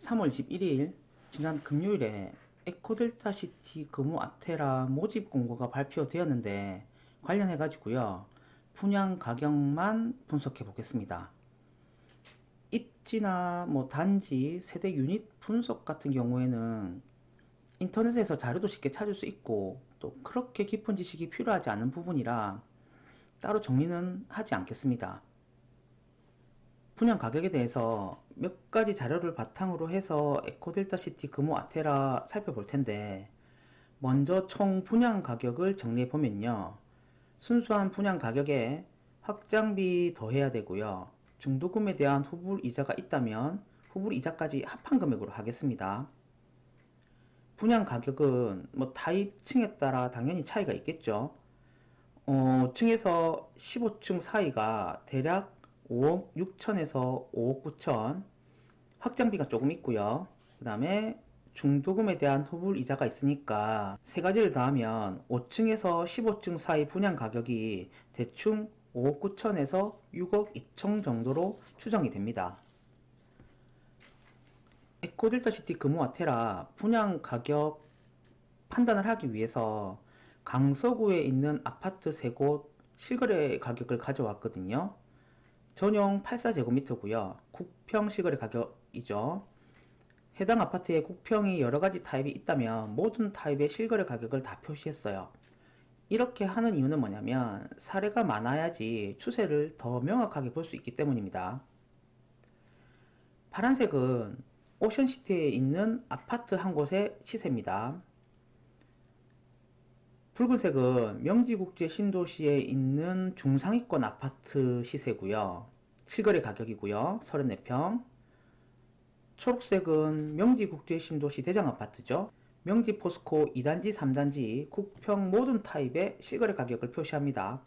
3월 21일 지난 금요일에 에코델타시티 금호 아테라 모집 공고가 발표되었는데 관련해 가지고요 분양 가격만 분석해 보겠습니다. 입지나 단지 세대 유닛 분석 같은 경우에는 인터넷에서 자료도 쉽게 찾을 수 있고 또 그렇게 깊은 지식이 필요하지 않은 부분이라 따로 정리는 하지 않겠습니다. 분양 가격에 대해서 몇 가지 자료를 바탕으로 해서 에코델타시티 금호 아테라 살펴볼 텐데, 먼저 총 분양 가격을 정리해 보면요, 순수한 분양 가격에 확장비 더해야 되고요, 중도금에 대한 후불 이자가 있다면 후불 이자까지 합한 금액으로 하겠습니다. 분양 가격은 타입층에 따라 당연히 차이가 있겠죠. 층에서 15층 사이가 대략 5억 6천에서 5억 9천, 확장비가 조금 있고요. 그 다음에 중도금에 대한 후불 이자가 있으니까 세 가지를 더하면 5층에서 15층 사이 분양 가격이 대충 5억 9천에서 6억 2천 정도로 추정이 됩니다. 에코델타시티 금호 아테라 분양 가격 판단을 하기 위해서 강서구에 있는 아파트 3곳 실거래 가격을 가져왔거든요. 전용 84제곱미터고요. 국평 실거래 가격이죠. 해당 아파트에 국평이 여러가지 타입이 있다면 모든 타입의 실거래 가격을 다 표시했어요. 이렇게 하는 이유는 뭐냐면 사례가 많아야지 추세를 더 명확하게 볼 수 있기 때문입니다. 파란색은 오션시티에 있는 아파트 한 곳의 시세입니다. 붉은색은 명지국제 신도시에 있는 중상위권 아파트 시세고요. 실거래 가격이고요. 34평. 초록색은 명지국제 신도시 대장 아파트죠. 명지 포스코 2단지, 3단지, 국평 모든 타입의 실거래 가격을 표시합니다.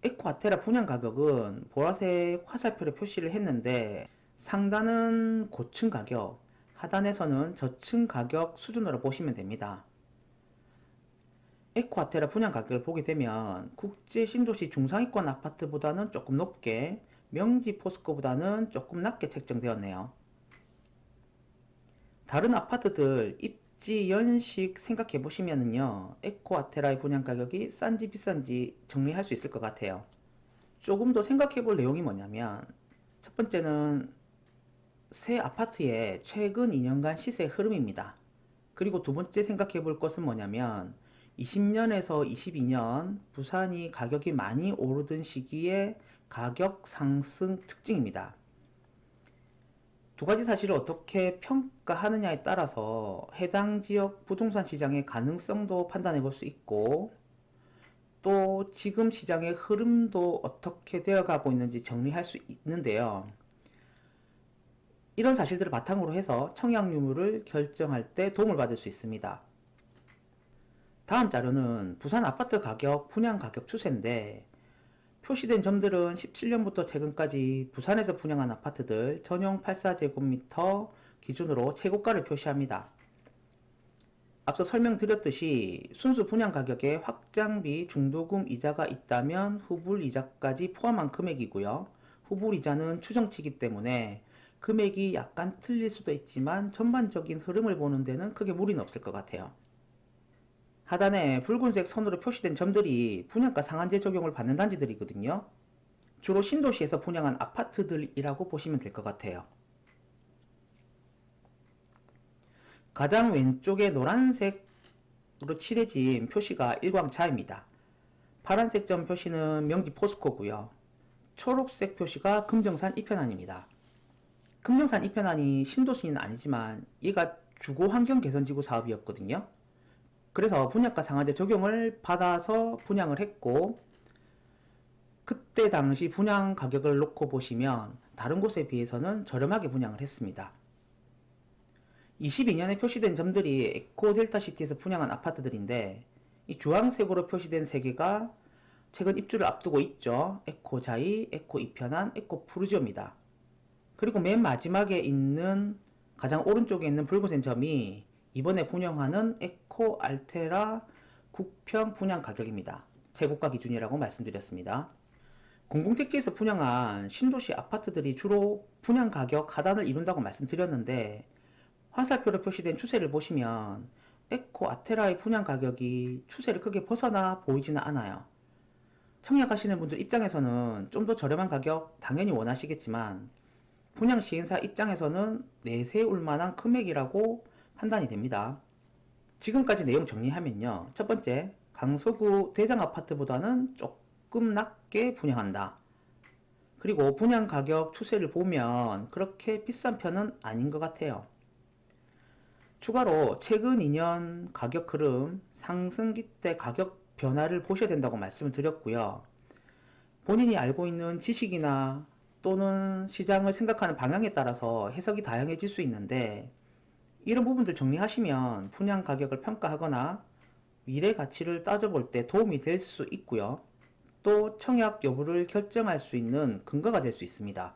에코 아테라 분양 가격은 보라색 화살표로 표시를 했는데 상단은 고층 가격, 하단에서는 저층 가격 수준으로 보시면 됩니다. 에코 아테라 분양 가격을 보게 되면 국제 신도시 중상위권 아파트보다는 조금 높게, 명지 포스코보다는 조금 낮게 책정되었네요. 다른 아파트들 입지 연식 생각해 보시면은요, 에코 아테라의 분양 가격이 싼지 비싼지 정리할 수 있을 것 같아요. 조금 더 생각해 볼 내용이 뭐냐면, 첫 번째는 새 아파트의 최근 2년간 시세 흐름입니다. 그리고 두 번째 생각해 볼 것은 뭐냐면 20년에서 22년 부산이 가격이 많이 오르던 시기의 가격 상승 특징입니다. 두 가지 사실을 어떻게 평가하느냐에 따라서 해당 지역 부동산 시장의 가능성도 판단해 볼 수 있고 또 지금 시장의 흐름도 어떻게 되어가고 있는지 정리할 수 있는데요. 이런 사실들을 바탕으로 해서 청약 유무를 결정할 때 도움을 받을 수 있습니다. 다음 자료는 부산 아파트 가격, 분양 가격 추세인데 표시된 점들은 17년부터 최근까지 부산에서 분양한 아파트들 전용 84제곱미터 기준으로 최고가를 표시합니다. 앞서 설명드렸듯이 순수 분양 가격에 확장비, 중도금 이자가 있다면 후불 이자까지 포함한 금액이고요. 후불 이자는 추정치이기 때문에 금액이 약간 틀릴 수도 있지만 전반적인 흐름을 보는 데는 크게 무리는 없을 것 같아요. 하단에 붉은색 선으로 표시된 점들이 분양가 상한제 적용을 받는 단지들이거든요. 주로 신도시에서 분양한 아파트들이라고 보시면 될 것 같아요. 가장 왼쪽에 노란색으로 칠해진 표시가 일광차입니다. 파란색 점 표시는 명지 포스코고요. 초록색 표시가 금정산 이편안입니다. 금정산 이편안이 신도시는 아니지만 얘가 주거환경개선지구 사업이었거든요. 그래서 분양가 상한제 적용을 받아서 분양을 했고 그때 당시 분양 가격을 놓고 보시면 다른 곳에 비해서는 저렴하게 분양을 했습니다. 22년에 표시된 점들이 에코델타시티에서 분양한 아파트들인데 이 주황색으로 표시된 3개가 최근 입주를 앞두고 있죠. 에코자이, 에코이편안, 에코푸르지오입니다. 그리고 맨 마지막에 있는 가장 오른쪽에 있는 붉은색 점이 이번에 분양하는 에코 알테라 국평 분양 가격입니다. 최고가 기준이라고 말씀드렸습니다. 공공택지에서 분양한 신도시 아파트들이 주로 분양 가격 하단을 이룬다고 말씀드렸는데, 화살표로 표시된 추세를 보시면 에코 아테라의 분양 가격이 추세를 크게 벗어나 보이지는 않아요. 청약하시는 분들 입장에서는 좀 더 저렴한 가격 당연히 원하시겠지만, 분양 시행사 입장에서는 내세울 만한 금액이라고 판단이 됩니다. 지금까지 내용 정리하면요. 첫 번째, 강서구 대장 아파트보다는 조금 낮게 분양한다. 그리고 분양 가격 추세를 보면 그렇게 비싼 편은 아닌 것 같아요. 추가로 최근 2년 가격 흐름, 상승기 때 가격 변화를 보셔야 된다고 말씀을 드렸고요. 본인이 알고 있는 지식이나 또는 시장을 생각하는 방향에 따라서 해석이 다양해질 수 있는데, 이런 부분들 정리하시면 분양 가격을 평가하거나 미래 가치를 따져볼 때 도움이 될 수 있고요. 또 청약 여부를 결정할 수 있는 근거가 될 수 있습니다.